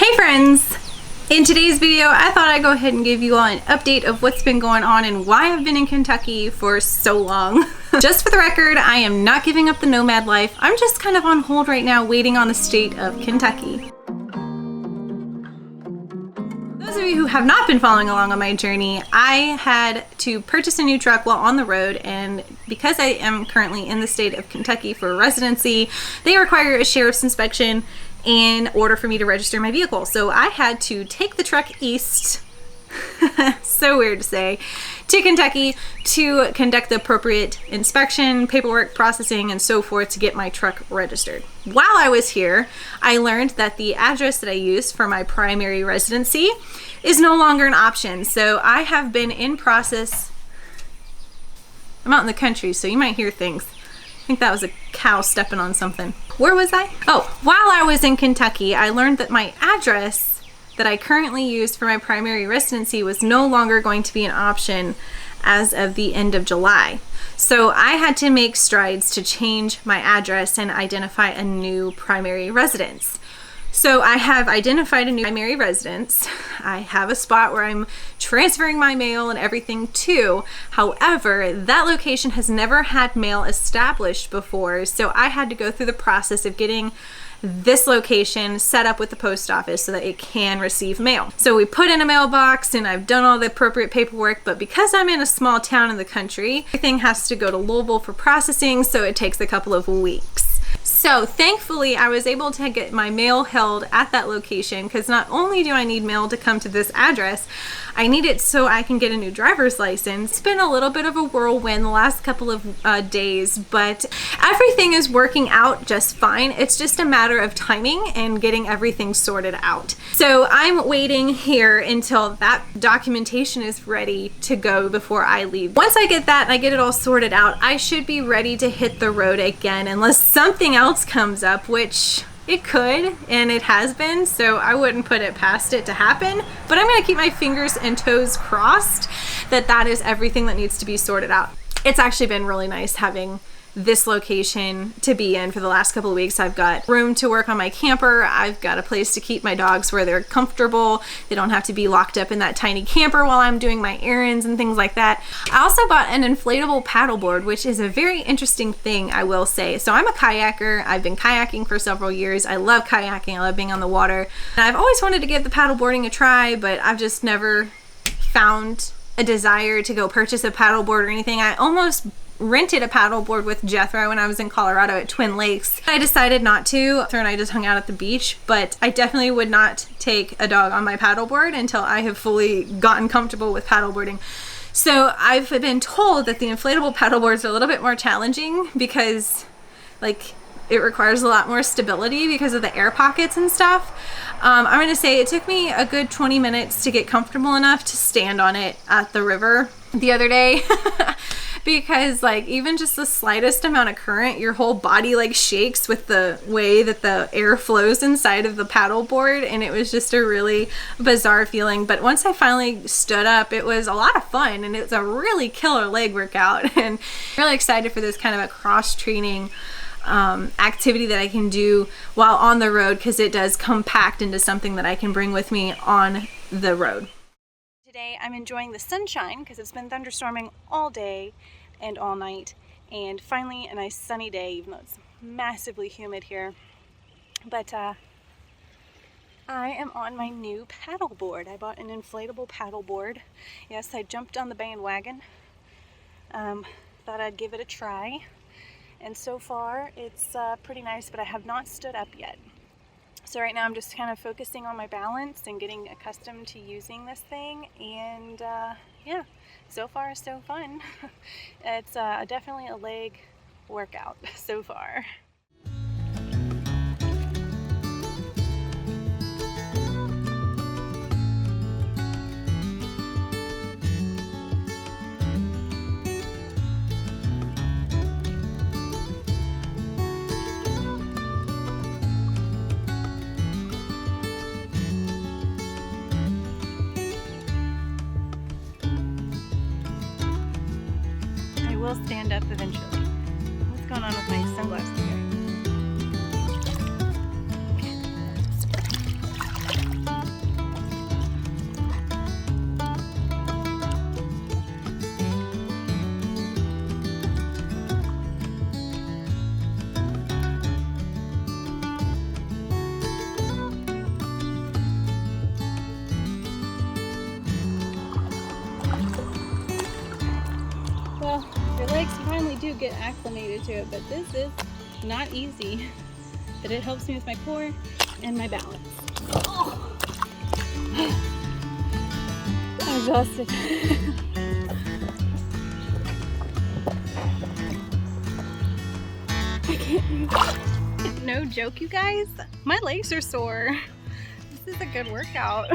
Hey friends! In today's video, I thought I'd go ahead and give you all an update of what's been going on and why I've been in Kentucky for so long. Just for the record, I am not giving up the nomad life. I'm just kind of on hold right now, waiting on the state of Kentucky. Those of you who have not been following along on my journey, I had to purchase a new truck while on the road, and because I am currently in the state of Kentucky for residency, they require a sheriff's inspection in order for me to register my vehicle. So I had to take the truck east, so weird to say, to Kentucky to conduct the appropriate inspection, paperwork, processing, and so forth to get my truck registered. While I was here, I learned that the address that I used for my primary residency is no longer an option. So I have been in process. I'm out in the country, so you might hear things. I think that was a cow stepping on something. Where was I? Oh, while I was in Kentucky, I learned that my address that I currently use for my primary residency was no longer going to be an option as of the end of July. So I had to make strides to change my address and identify a new primary residence. So I have identified a new primary residence. I have a spot where I'm transferring my mail and everything to. However, that location has never had mail established before, so I had to go through the process of getting this location set up with the post office so that it can receive mail. So we put in a mailbox and I've done all the appropriate paperwork, but because I'm in a small town in the country, everything has to go to Louisville for processing, so it takes a couple of weeks. So thankfully I was able to get my mail held at that location, because not only do I need mail to come to this address, I need it so I can get a new driver's license. It's been a little bit of a whirlwind the last couple of days, but everything is working out just fine. It's just a matter of timing and getting everything sorted out. So I'm waiting here until that documentation is ready to go before I leave. Once I get that and I get it all sorted out, I should be ready to hit the road again, unless something else comes up, which it could, and it has been, so I wouldn't put it past it to happen, but I'm gonna keep my fingers and toes crossed that that is everything that needs to be sorted out. It's actually been really nice having this location to be in for the last couple of weeks. I've got room to work on my camper. I've got a place to keep my dogs where they're comfortable. They don't have to be locked up in that tiny camper while I'm doing my errands and things like that. I also bought an inflatable paddleboard, which is a very interesting thing, I will say. So I'm a kayaker. I've been kayaking for several years. I love kayaking. I love being on the water. And I've always wanted to give the paddleboarding a try, but I've just never found a desire to go purchase a paddleboard or anything. I almost rented a paddleboard with Jethro when I was in Colorado at Twin Lakes. I decided not to. Jethro and I just hung out at the beach, but I definitely would not take a dog on my paddleboard until I have fully gotten comfortable with paddleboarding. So I've been told that the inflatable paddleboards are a little bit more challenging because it requires a lot more stability because of the air pockets and stuff. I'm gonna say it took me a good 20 minutes to get comfortable enough to stand on it at the river the other day. Because even just the slightest amount of current, your whole body shakes with the way that the air flows inside of the paddleboard, and it was just a really bizarre feeling. But once I finally stood up, it was a lot of fun, and it was a really killer leg workout, and I'm really excited for this kind of a cross-training activity that I can do while on the road, because it does compact into something that I can bring with me on the road. Today I'm enjoying the sunshine because it's been thunderstorming all day and all night, and finally a nice sunny day, even though it's massively humid here. But I am on my new paddleboard. I bought an inflatable paddleboard. Yes, I jumped on the bandwagon. Thought I'd give it a try, and so far it's pretty nice, but I have not stood up yet. So right now I'm just kind of focusing on my balance and getting accustomed to using this thing, and yeah, so far so fun. It's definitely a leg workout so far. Will stand up eventually. What's going on with my sunglasses here? to get acclimated to it, but this is not easy. But it helps me with my core and my balance. Oh. I'm exhausted. I can't move. No joke, you guys. My legs are sore. This is a good workout.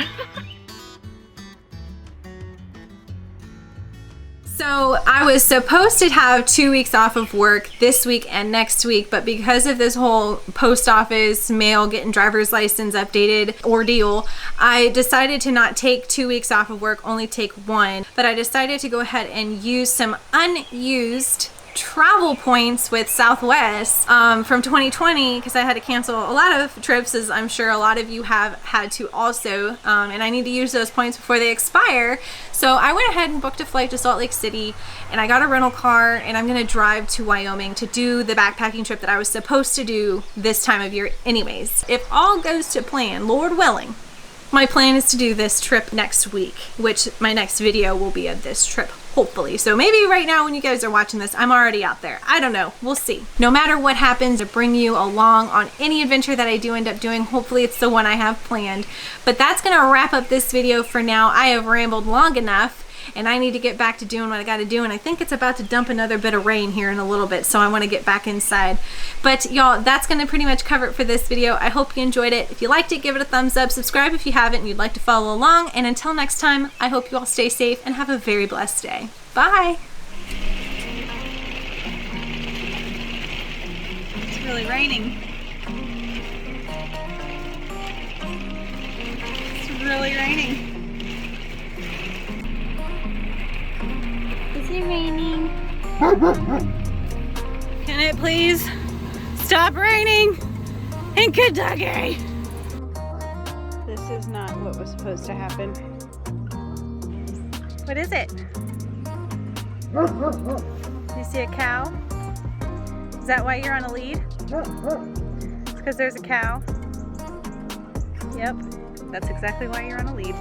So I was supposed to have 2 weeks off of work this week and next week, but because of this whole post office mail getting driver's license updated ordeal, I decided to not take 2 weeks off of work, only take 1. But I decided to go ahead and use some unused travel points with Southwest from 2020, because I had to cancel a lot of trips, as I'm sure a lot of you have had to also, and I need to use those points before they expire. So I went ahead and booked a flight to Salt Lake City, and I got a rental car, and I'm gonna drive to Wyoming to do the backpacking trip that I was supposed to do this time of year anyways. If all goes to plan, Lord willing, my plan is to do this trip next week, which my next video will be of this trip, hopefully. So maybe right now when you guys are watching this, I'm already out there. I don't know, we'll see. No matter what happens, to bring you along on any adventure that I do end up doing, hopefully it's the one I have planned. But that's gonna wrap up this video for now. I have rambled long enough, and I need to get back to doing what I gotta do, and I think it's about to dump another bit of rain here in a little bit, so I wanna get back inside. But y'all, that's gonna pretty much cover it for this video. I hope you enjoyed it. If you liked it, give it a thumbs up, subscribe if you haven't and you'd like to follow along, and until next time, I hope you all stay safe and have a very blessed day. Bye! It's really raining. It's really raining. Is it raining? Can it please stop raining in Kentucky? This is not what was supposed to happen. What is it? You see a cow? Is that why you're on a lead? It's because there's a cow. Yep, that's exactly why you're on a lead.